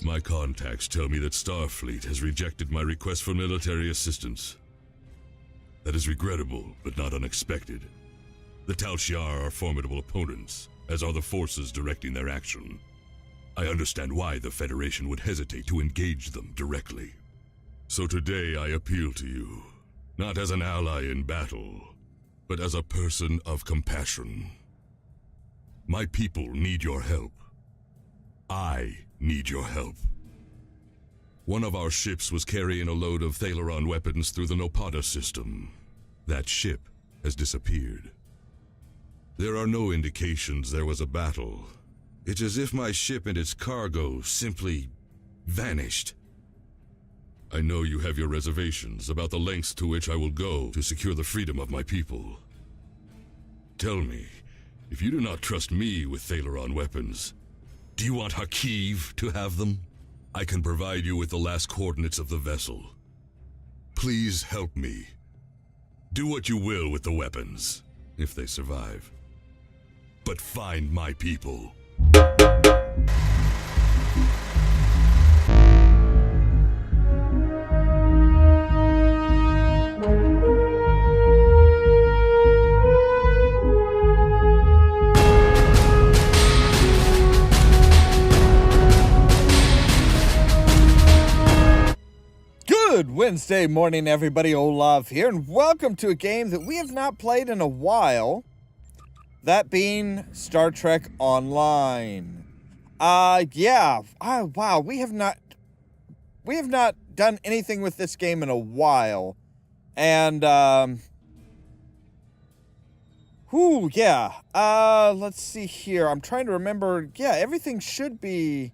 my contacts tell me that Starfleet has rejected my request for military assistance. That is regrettable, but not unexpected. The Tal Shiar are formidable opponents, as are the forces directing their action. I understand why the Federation would hesitate to engage them directly. So today I appeal to you, not as an ally in battle, but as a person of compassion. My people need your help. I need your help. One of our ships was carrying a load of Thalaron weapons through the Nopata system. That ship has disappeared. There are no indications there was a battle. It's as if my ship and its cargo simply vanished. I know you have your reservations about the lengths to which I will go to secure the freedom of my people. Tell me, if you do not trust me with Thalaron weapons, do you want Hakiv to have them? I can provide you with the last coordinates of the vessel. Please help me. Do what you will with the weapons, if they survive. But find my people. Good Wednesday morning, everybody. Ollamh here, and welcome to a game that we have not played in a while. That being Star Trek Online. Wow, we have not done anything with this game in a while. And let's see here. I'm trying to remember. Yeah, everything should be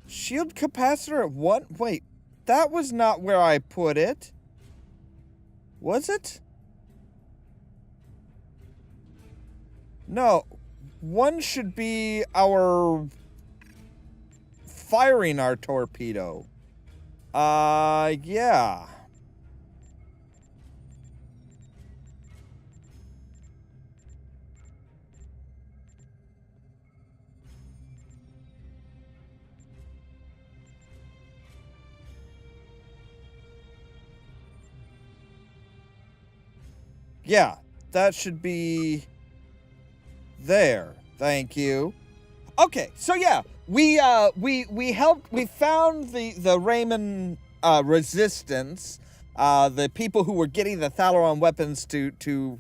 shield capacitor at one. Wait, that was not where I put it. Was it? No, one should be our firing our torpedo. Yeah. Yeah, that should be there. Thank you. Okay, so yeah, we found the Raymond resistance, the people who were getting the Thalaron weapons to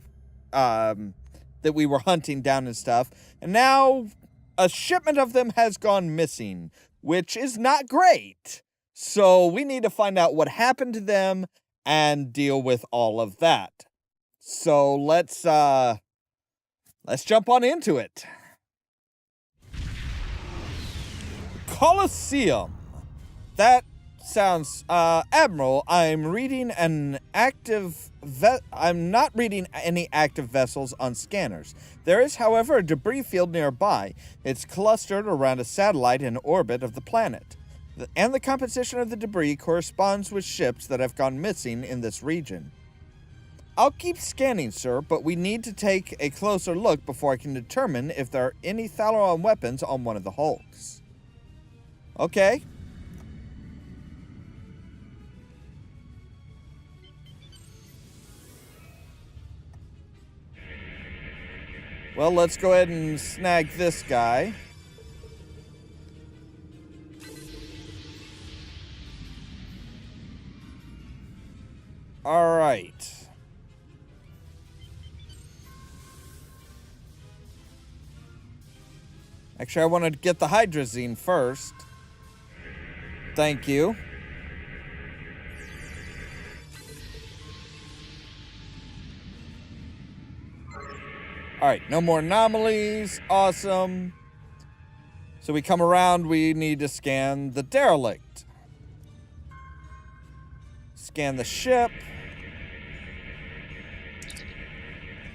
that we were hunting down and stuff. And now a shipment of them has gone missing, which is not great. So we need to find out what happened to them and deal with all of that. So let's jump on into it. Coliseum. That sounds, Admiral, I'm not reading any active vessels on scanners. There is, however, a debris field nearby. It's clustered around a satellite in orbit of the planet. And the composition of the debris corresponds with ships that have gone missing in this region. I'll keep scanning, sir, but we need to take a closer look before I can determine if there are any Thalaron weapons on one of the hulks. Okay. Well, let's go ahead and snag this guy. All right. Actually, I want to get the hydrazine first. Thank you. Alright, no more anomalies. Awesome. So we come around, we need to scan the derelict. Scan the ship.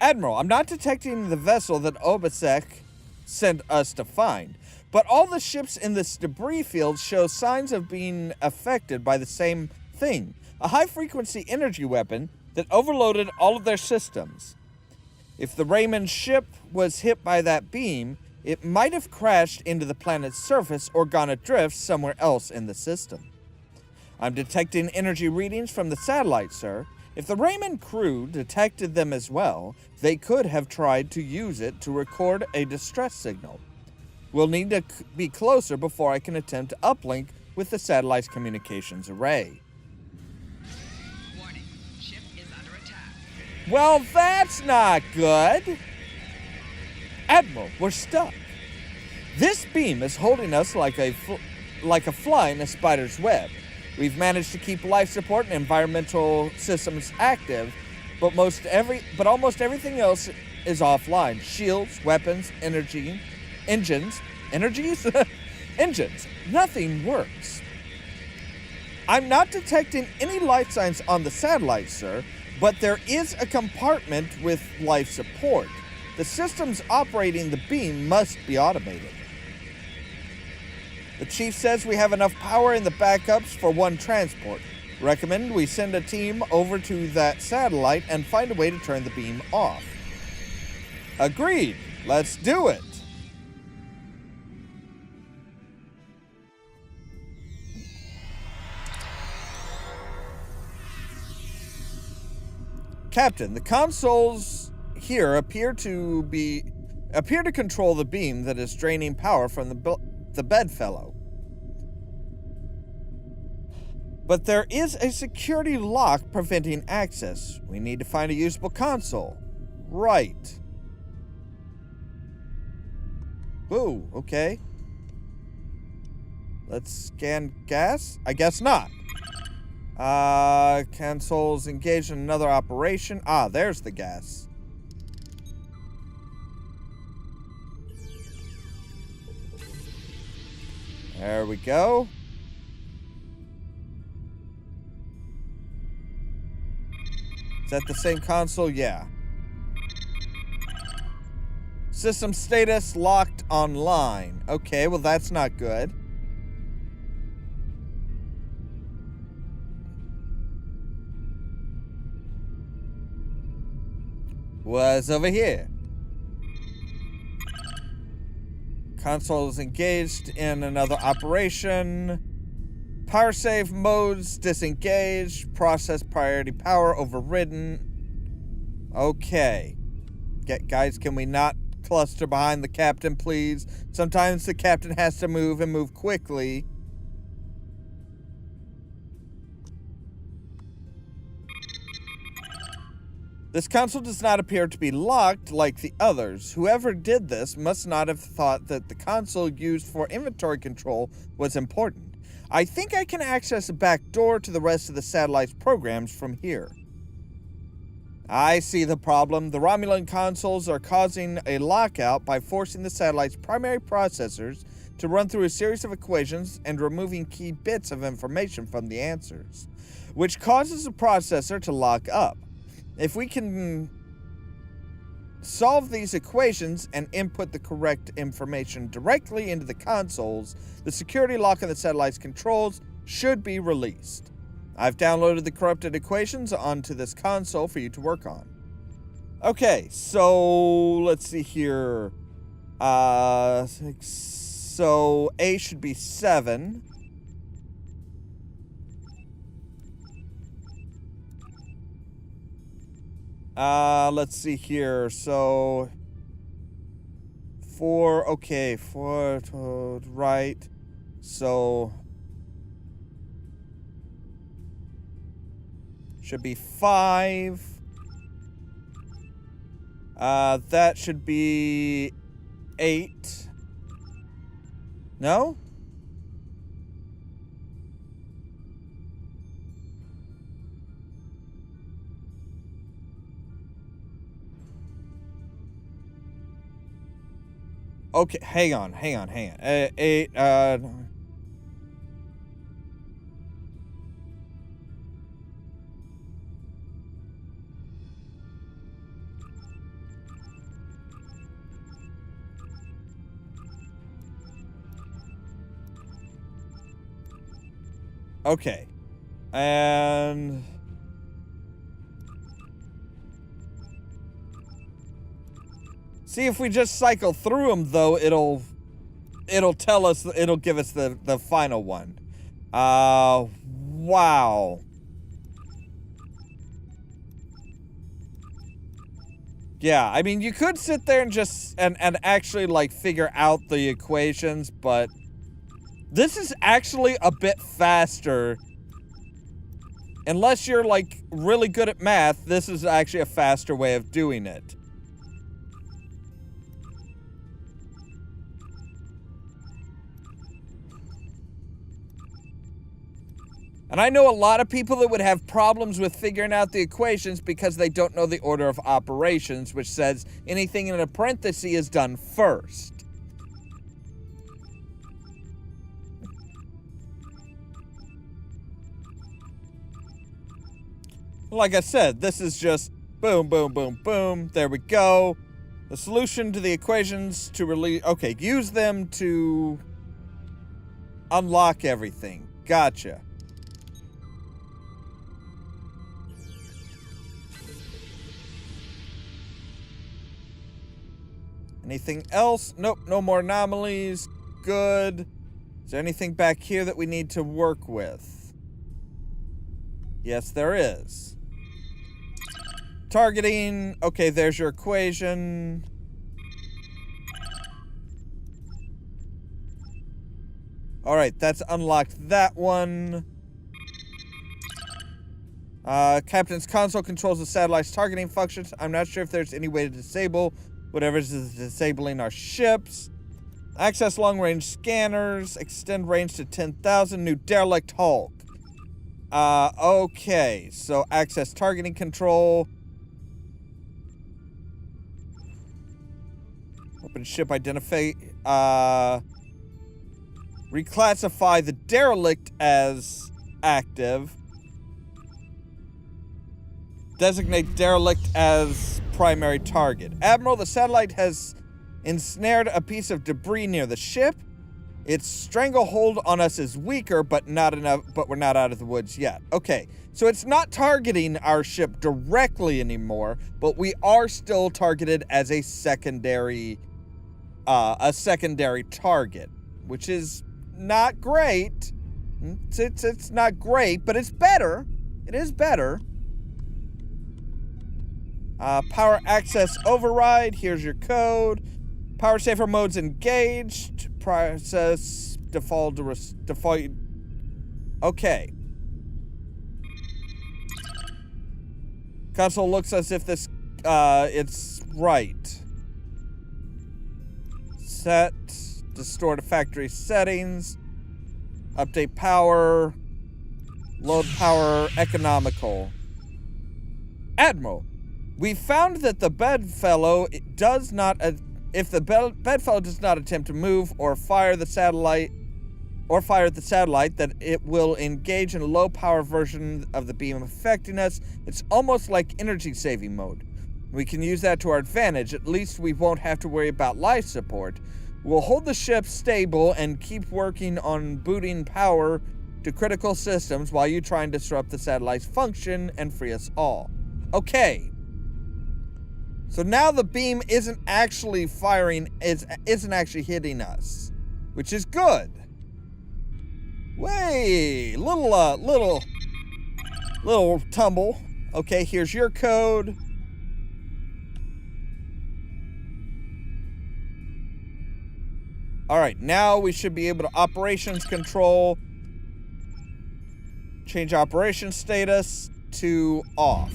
Admiral, I'm not detecting the vessel that Obasek sent us to find, but all the ships in this debris field show signs of being affected by the same thing, a high-frequency energy weapon that overloaded all of their systems. If the Raymond ship was hit by that beam, It might have crashed into the planet's surface or gone adrift somewhere else in the system. I'm detecting energy readings from the satellite, sir. If the Raymond crew detected them as well, they could have tried to use it to record a distress signal. We'll need to be closer before I can attempt to uplink with the satellite's communications array. Warning, ship is under attack. Well, that's not good. Admiral, we're stuck. This beam is holding us like a fly in a spider's web. We've managed to keep life support and environmental systems active, but almost everything else is offline. Shields, weapons, engines. Engines. Nothing works. I'm not detecting any life signs on the satellite, sir, but there is a compartment with life support. The systems operating the beam must be automated. The chief says we have enough power in the backups for one transport. Recommend we send a team over to that satellite and find a way to turn the beam off. Agreed. Let's do it. Captain, the consoles here appear to control the beam that is draining power from the bedfellow. But there is a security lock preventing access. We need to find a usable console. Right. Ooh, okay. Let's scan gas? I guess not. Consoles engaged in another operation. Ah, there's the gas. There we go. Is that the same console? Yeah. System status locked online. Okay, well that's not good. What's over here? Console is engaged in another operation. Power save modes disengaged. Process priority power overridden. Okay. Guys, can we not cluster behind the captain, please? Sometimes the captain has to move and move quickly. This console does not appear to be locked like the others. Whoever did this must not have thought that the console used for inventory control was important. I think I can access a back door to the rest of the satellite's programs from here. I see the problem. The Romulan consoles are causing a lockout by forcing the satellite's primary processors to run through a series of equations and removing key bits of information from the answers, which causes the processor to lock up. If we can solve these equations and input the correct information directly into the consoles, the security lock on the satellite's controls should be released. I've downloaded the corrupted equations onto this console for you to work on. Okay, so let's see here. So A should be 7. Let's see here. So 4, okay, 4 to right. So should be 5. That should be 8. No? Okay, hang on. 8, okay. And See, if we just cycle through them, though, it'll tell us, it'll give us the final one. Wow. Yeah, I mean, you could sit there and just, and actually, like, figure out the equations, but this is actually a bit faster. Unless you're, like, really good at math, this is actually a faster way of doing it. And I know a lot of people that would have problems with figuring out the equations because they don't know the order of operations, which says anything in a parenthesis is done first. Like I said, this is just boom, boom, boom, boom. There we go. The solution to the equations to release... Okay, use them to unlock everything. Gotcha. Anything else? Nope, no more anomalies. Good. Is there anything back here that we need to work with? Yes, there is. Targeting. Okay, there's your equation. Alright, that's unlocked that one. Captain's console controls the satellite's targeting functions. I'm not sure if there's any way to disable whatever is disabling our ships. Access long-range scanners. Extend range to 10,000. New derelict hulk. Okay. So access targeting control. Open ship identify. Reclassify the derelict as active. Designate derelict as primary target. Admiral, the satellite has ensnared a piece of debris near the ship. Its stranglehold on us is weaker, but not enough. But we're not out of the woods yet. Okay, so it's not targeting our ship directly anymore, but we are still targeted as a secondary target, which is not great. It's not great, but it's better. It is better. Power access override. Here's your code. Power saver mode's engaged. Process default. Okay. Console looks as if this, it's right. Set. Distort factory settings. Update power. Load power economical. Admiral, we found that the bedfellow does not, if the bedfellow does not attempt to move or fire at the satellite, that it will engage in a low-power version of the beam affecting us. It's almost like energy-saving mode. We can use that to our advantage. At least we won't have to worry about life support. We'll hold the ship stable and keep working on booting power to critical systems while you try and disrupt the satellite's function and free us all. Okay. So now the beam isn't actually firing, isn't actually hitting us, which is good. Way, little tumble. Okay, here's your code. All right, now we should be able to operations control. Change operation status to off.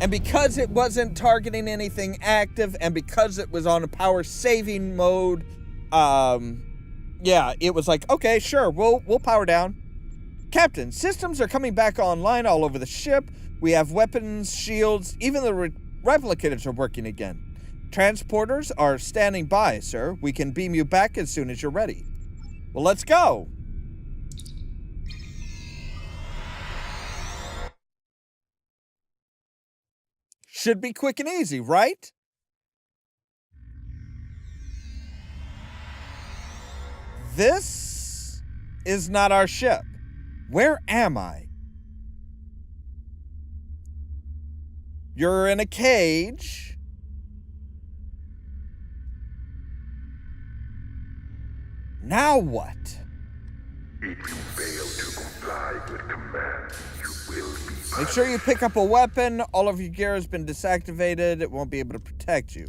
And because it wasn't targeting anything active, and because it was on a power saving mode, yeah, it was like, okay, sure, we'll power down. Captain, systems are coming back online all over the ship. We have weapons, shields, even the replicators are working again. Transporters are standing by, sir. We can beam you back as soon as you're ready. Well, let's go. Should be quick and easy, right? This is not our ship. Where am I? You're in a cage. Now what? If you fail to comply with commands, you will be Make sure you pick up a weapon. All of your gear has been desactivated. It won't be able to protect you.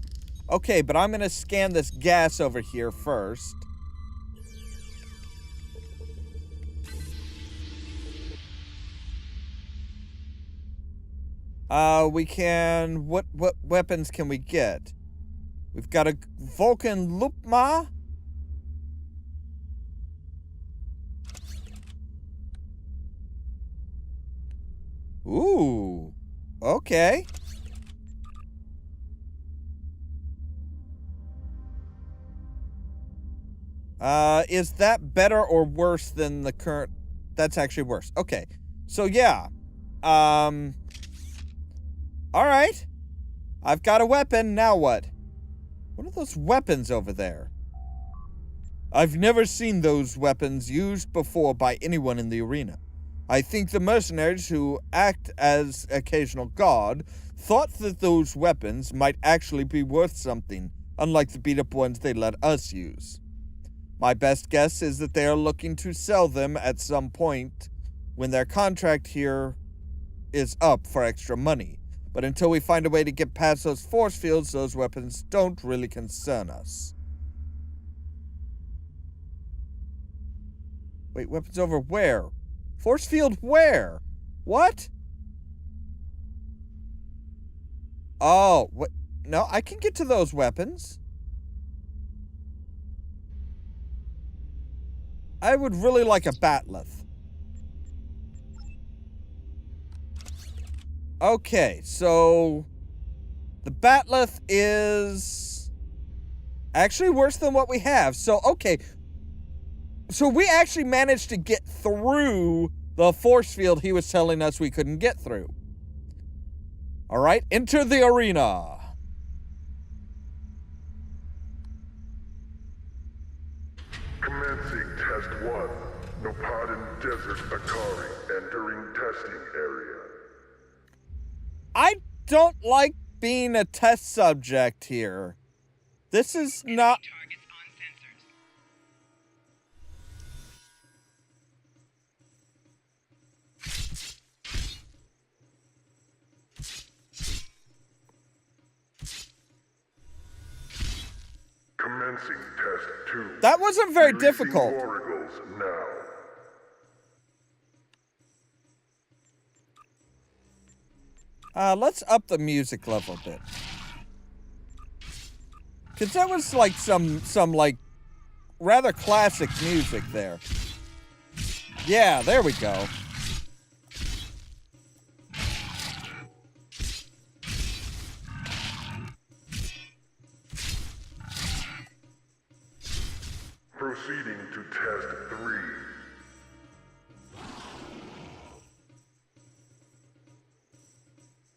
Okay, but I'm going to scan this gas over here first. We can... What weapons can we get? We've got a Vulcan Lupma. Ooh. Okay. Is that better or worse than the current? That's actually worse. Okay. So yeah. All right. I've got a weapon. Now what? What are those weapons over there? I've never seen those weapons used before by anyone in the arena. I think the mercenaries who act as occasional guard thought that those weapons might actually be worth something, unlike the beat-up ones they let us use. My best guess is that they are looking to sell them at some point when their contract here is up for extra money. But until we find a way to get past those force fields, those weapons don't really concern us. Wait, weapons over where? Force field where? What? Oh, what? No, I can get to those weapons. I would really like a batleth. Okay, so the batleth is actually worse than what we have. So, okay. So we actually managed to get through the force field he was telling us we couldn't get through. All right, enter the arena. Commencing test 1. Nopadin Desert Akari entering testing area. I don't like being a test subject here. This is not... Targets on sensors. Commencing test 2. That wasn't very Releasing difficult. Oracles now. Let's up the music level a bit. Cause that was like some like rather classic music there. Yeah, there we go. Proceeding to test 3.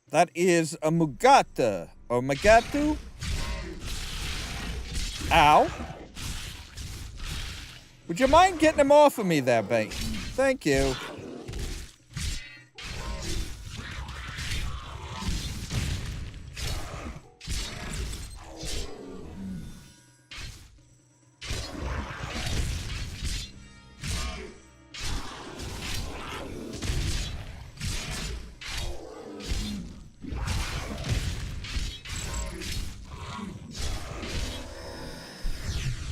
That is a Mugata or Magatu. Ow. Would you mind getting him off of me there, Bane? Thank you.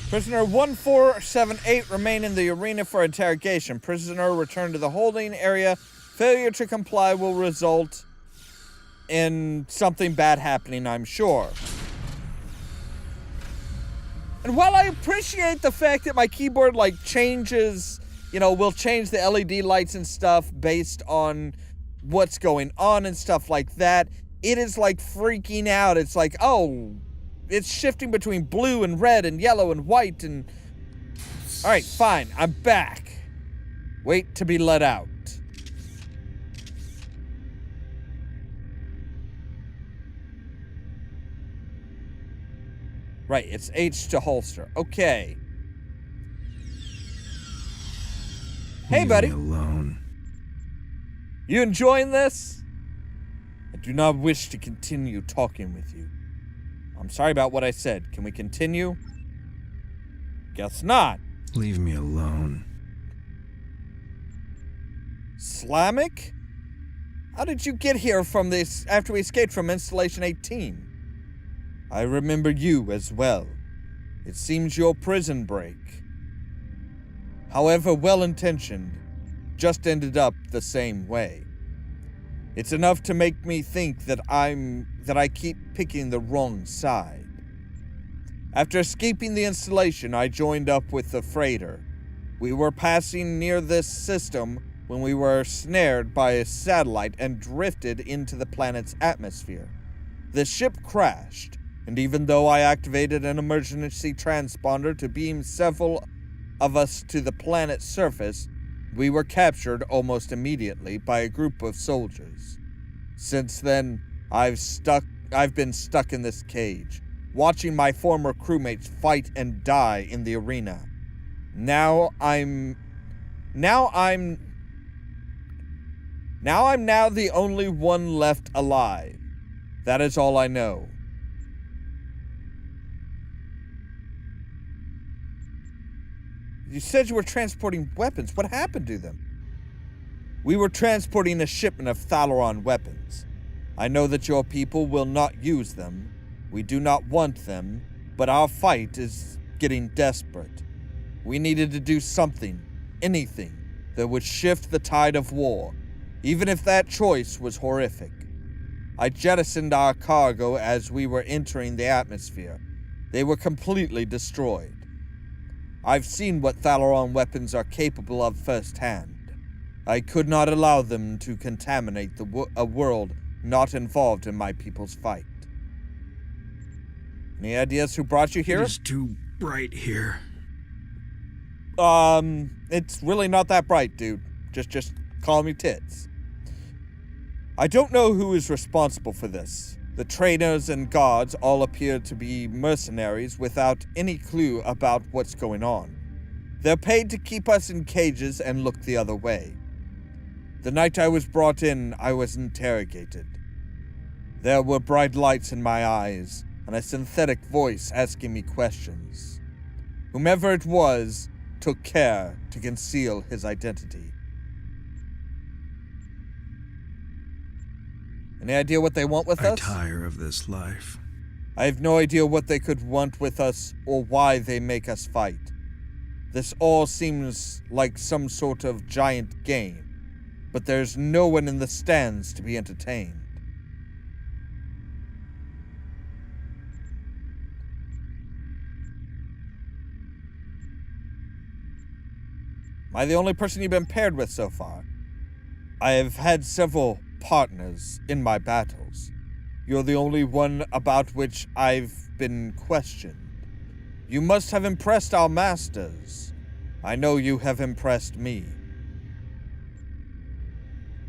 Prisoner 1478 remain in the arena for interrogation. Prisoner return to the holding area. Failure to comply will result in something bad happening, I'm sure. And while I appreciate the fact that my keyboard like changes, you know, will change the LED lights and stuff based on what's going on and stuff like that, it is like freaking out. It's like, oh, it's shifting between blue and red and yellow and white and... Alright, fine. I'm back. Wait to be let out. Right, it's H to holster. Okay. Hey, buddy. Leave me alone. You enjoying this? I do not wish to continue talking with you. I'm sorry about what I said. Can we continue? Guess not. Leave me alone. Slammik? How did you get here from this after we escaped from Installation 18? I remember you as well. It seems your prison break, however well-intentioned, just ended up the same way. It's enough to make me think that I keep picking the wrong side. After escaping the installation, I joined up with the freighter. We were passing near this system when we were snared by a satellite and drifted into the planet's atmosphere. The ship crashed, and even though I activated an emergency transponder to beam several of us to the planet's surface, we were captured almost immediately by a group of soldiers. Since then, I've been stuck in this cage, watching my former crewmates fight and die in the arena. Now I'm the only one left alive. That is all I know. You said you were transporting weapons. What happened to them? We were transporting a shipment of Thalaron weapons. I know that your people will not use them. We do not want them, but our fight is getting desperate. We needed to do something, anything, that would shift the tide of war, even if that choice was horrific. I jettisoned our cargo as we were entering the atmosphere. They were completely destroyed. I've seen what Thalaron weapons are capable of firsthand. I could not allow them to contaminate a world not involved in my people's fight. Any ideas who brought you here? It is too bright here. It's really not that bright, dude. Just call me Tits. I don't know who is responsible for this. The trainers and guards all appear to be mercenaries without any clue about what's going on. They're paid to keep us in cages and look the other way. The night I was brought in, I was interrogated. There were bright lights in my eyes and a synthetic voice asking me questions. Whomever it was took care to conceal his identity. Any idea what they want with us? I tire of this life. I have no idea what they could want with us or why they make us fight. This all seems like some sort of giant game, but there's no one in the stands to be entertained. Am I the only person you've been paired with so far? I have had several partners in my battles. You're the only one about which I've been questioned. You must have impressed our masters. I know you have impressed me.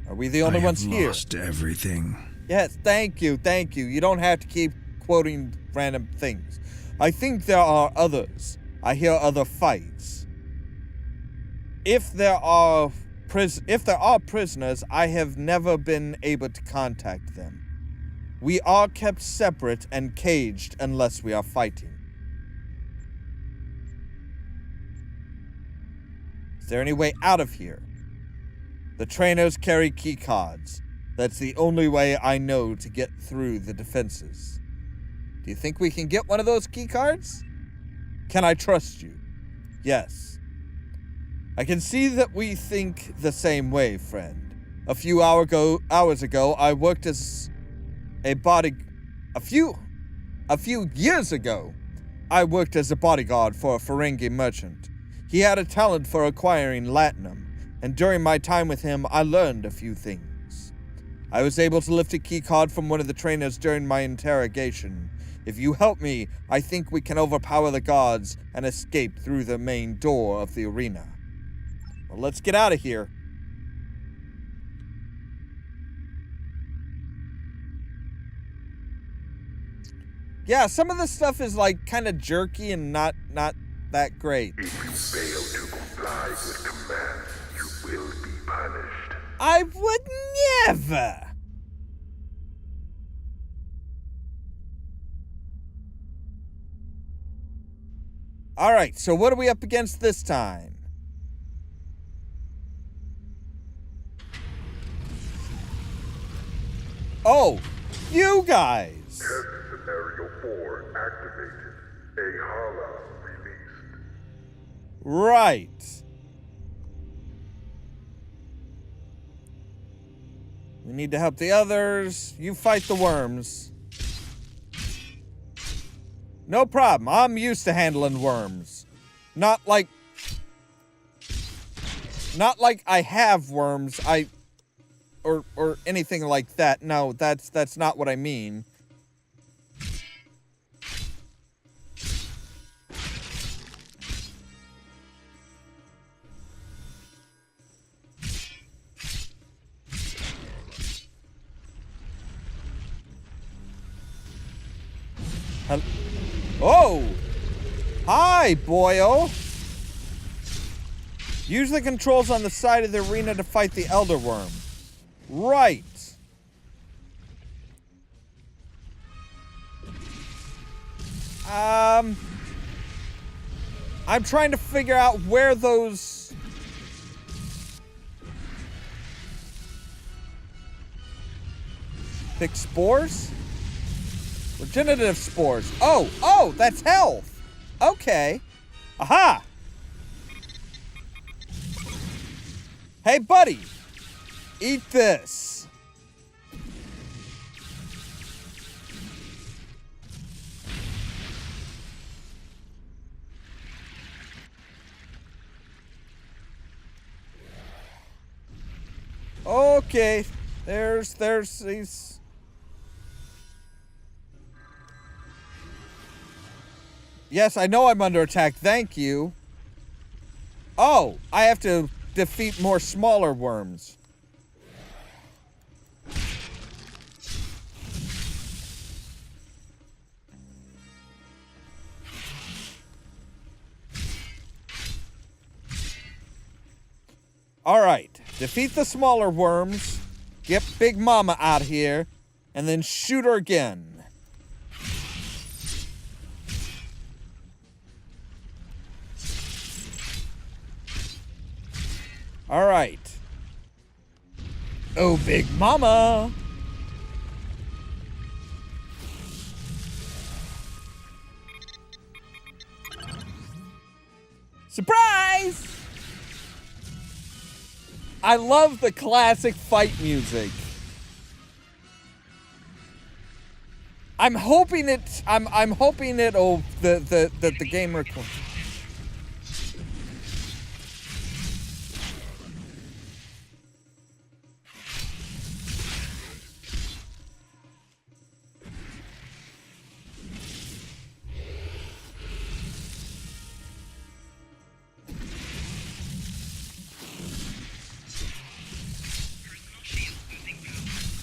Are we the only ones here? I lost everything. Yes, thank you. You don't have to keep quoting random things. I think there are others. I hear other fights. If there are prisoners, I have never been able to contact them. We are kept separate and caged unless we are fighting. Is there any way out of here? The trainers carry key cards. That's the only way I know to get through the defenses. Do you think we can get one of those key cards? Can I trust you? Yes. I can see that we think the same way, friend. A few hours ago, I worked as a few years ago, I worked as a bodyguard for a Ferengi merchant. He had a talent for acquiring latinum, and during my time with him, I learned a few things. I was able to lift a keycard from one of the trainers during my interrogation. If you help me, I think we can overpower the guards and escape through the main door of the arena. Well, let's get out of here. Yeah, some of the stuff is like kind of jerky and not that great. If you fail to comply with commands, you will be punished. I would never. Alright, so what are we up against this time? Oh, you guys! Test Scenario 4 activated. Ollamh released. Right. We need to help the others. You fight the worms. No problem. I'm used to handling worms. Not like I have worms. Or anything like that. No, that's not what I mean. Oh! Hi, boyo! Use the controls on the side of the arena to fight the Elder Worm. Right. I'm trying to figure out where those... Pick spores? Regenerative spores. Oh, that's health. Okay. Aha! Hey, buddy. Eat this. Okay. There's these. Yes, I know I'm under attack. Thank you. Oh, I have to defeat more smaller worms. All right, defeat the smaller worms, get Big Mama out here, and then shoot her again. All right. Oh, Big Mama. Surprise! I love the classic fight music. I'm hoping it'll the game record.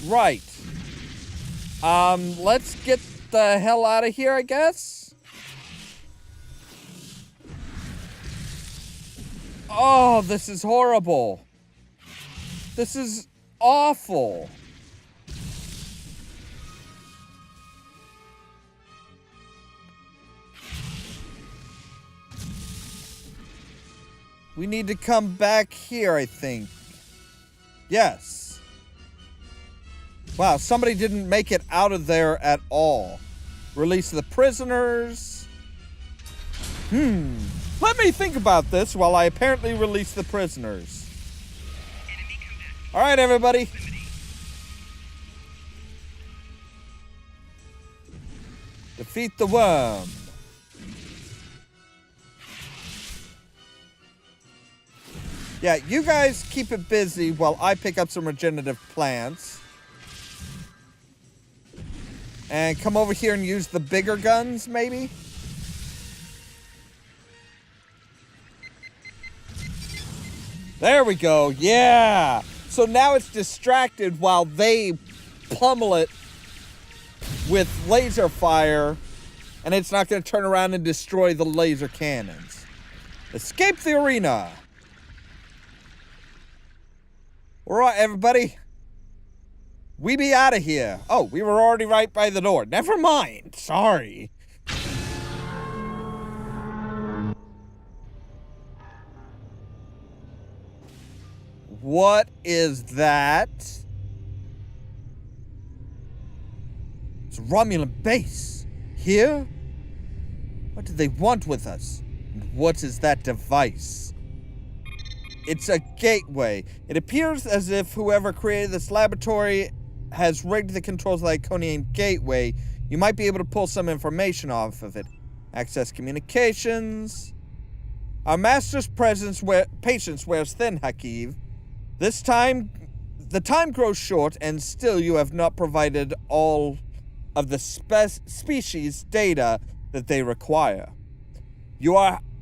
Right. Let's get the hell out of here, I guess. Oh, this is horrible. This is awful. We need to come back here, I think. Yes. Wow, somebody didn't make it out of there at all. Release the prisoners. Let me think about this while I apparently release the prisoners. All right, everybody. Defeat the worm. Yeah, you guys keep it busy while I pick up some regenerative plants. And come over here and use the bigger guns, maybe? There we go, yeah! So now it's distracted while they pummel it with laser fire, and it's not going to turn around and destroy the laser cannons. Escape the arena! Alright, everybody. We be out of here. Oh, we were already right by the door. Never mind. Sorry. What is that? It's a Romulan base. Here? What do they want with us? And what is that device? It's a gateway. It appears as if whoever created this laboratory has rigged the controls of the Iconian gateway. You might be able to pull some information off of it. Access communications. Our master's patience wears thin, Hakiv. The time grows short, and still you have not provided all of the species data that they require.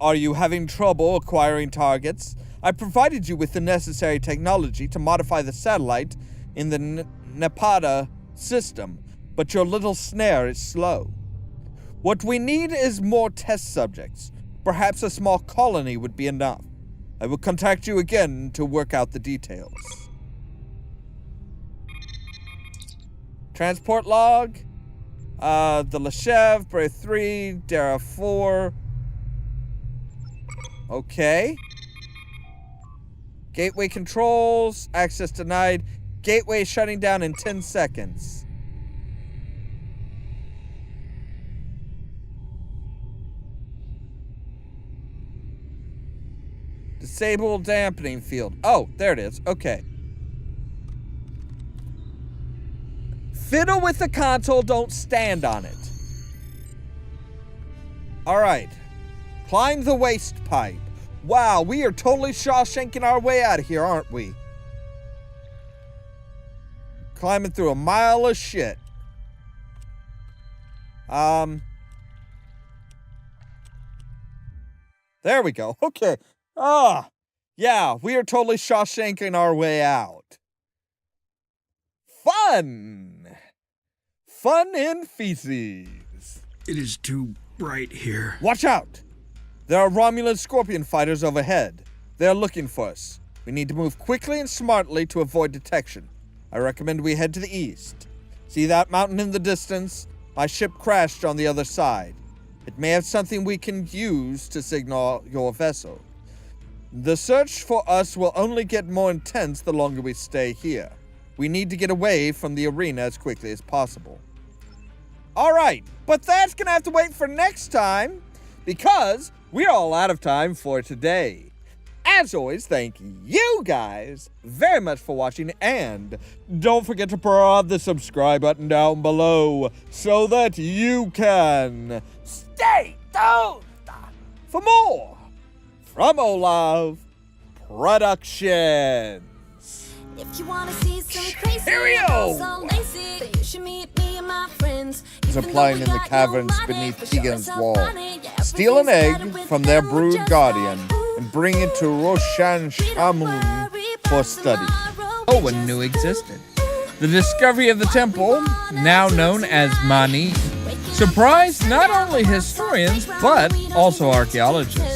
Are you having trouble acquiring targets? I provided you with the necessary technology to modify the satellite in the Nepata system, but your little snare is slow. What we need is more test subjects. Perhaps a small colony would be enough. I will contact you again to work out the details. Transport log. The Leshev, Bray 3, Dara 4. Okay. Gateway controls. Access denied. Gateway shutting down in 10 seconds. Disable dampening field. Oh, there it is. Okay. Fiddle with the console, don't stand on it. Alright. Climb the waste pipe. Wow, we are totally Shawshanking our way out of here, aren't we? Climbing through a mile of shit. There we go. Okay. Yeah, we are totally Shawshanking our way out. Fun! Fun in feces. It is too bright here. Watch out! There are Romulan Scorpion fighters overhead. They are looking for us. We need to move quickly and smartly to avoid detection. I recommend we head to the east. See that mountain in the distance? My ship crashed on the other side. It may have something we can use to signal your vessel. The search for us will only get more intense the longer we stay here. We need to get away from the arena as quickly as possible. Alright, but that's gonna have to wait for next time, because we're all out of time for today. As always, thank you guys very much for watching, and don't forget to prod the subscribe button down below so that you can stay tuned for more from Ollamh Productions. If you wanna see some crazy, Cheerio! so lazy, then you should meet me and my friends. Is applying in the caverns beneath Tegan's wall. Steal an egg from their brood guardian and bring it to Roshan Shamun for study. Oh, one knew existed. The discovery of the temple, now known as Mani, surprised not only historians, but also archaeologists.